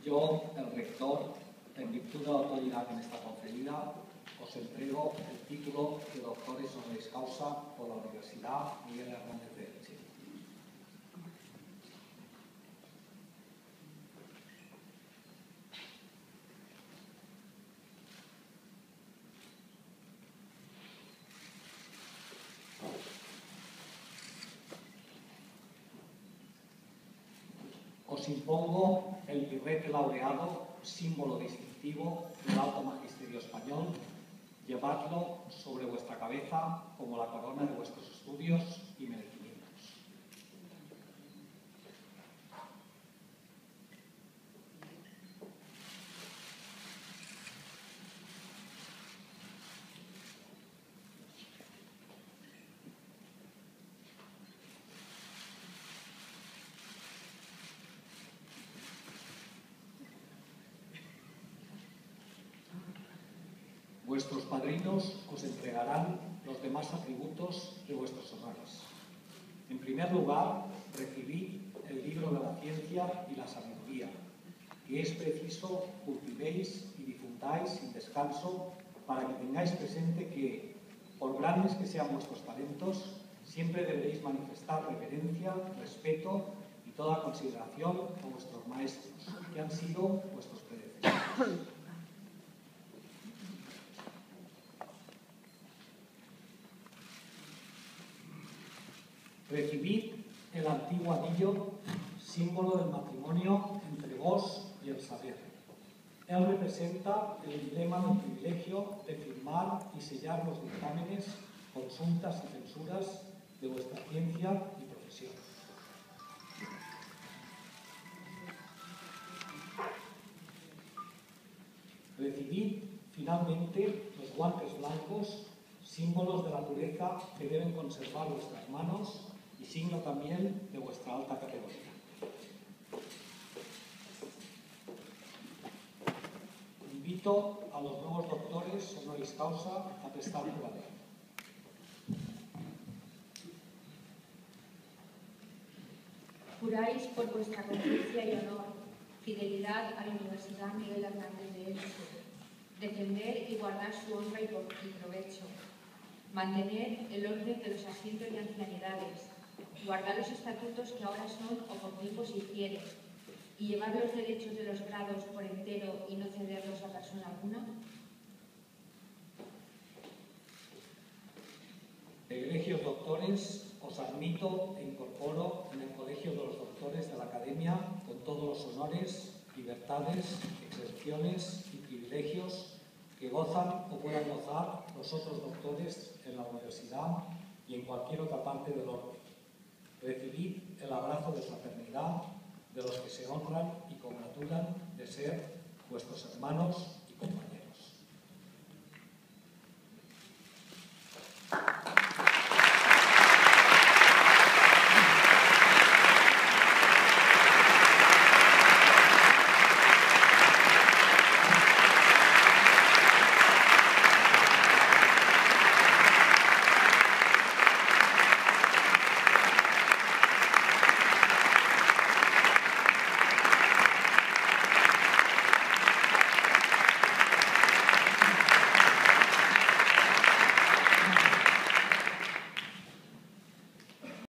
Yo, el rector, en virtud de la autoridad que me está conferida, os entrego el título de doctores honoris causa por la Universidad Miguel Hernández de Elche. Os impongo el birrete laureado, símbolo distintivo del alto magisterio español, llevadlo sobre vuestra cabeza como la corona de vuestros estudios y merecimientos. Vuestros padrinos os entregarán los demás atributos de vuestros honores. En primer lugar, recibid el libro de la ciencia y la sabiduría, que es preciso cultivéis y difundáis sin descanso para que tengáis presente que, por grandes que sean vuestros talentos, siempre deberéis manifestar reverencia, respeto y toda consideración a vuestros maestros, que han sido vuestros predecesores. Recibid el antiguo anillo, símbolo del matrimonio entre vos y el saber. Él representa el emblema del privilegio de firmar y sellar los dictámenes, consultas y censuras de vuestra ciencia y profesión. Recibid, finalmente, los guantes blancos, símbolos de la pureza que deben conservar vuestras manos y signo también de vuestra alta categoría. Invito a los nuevos doctores honoris causa a prestar juramento. Juráis por vuestra conciencia y honor, fidelidad a la Universidad Miguel Hernández de Elche, defender y guardar su honra y provecho, mantener el orden de los asientos y ancianidades, guardar los estatutos que ahora son o por tiempo se hicieron, y llevar los derechos de los grados por entero y no cederlos a persona alguna. Egregios doctores, os admito e incorporo en el Colegio de los Doctores de la Academia con todos los honores, libertades, exenciones y privilegios que gozan o puedan gozar los otros doctores en la universidad y en cualquier otra parte del orden. Recibid el abrazo de fraternidad de los que se honran y congratulan de ser vuestros hermanos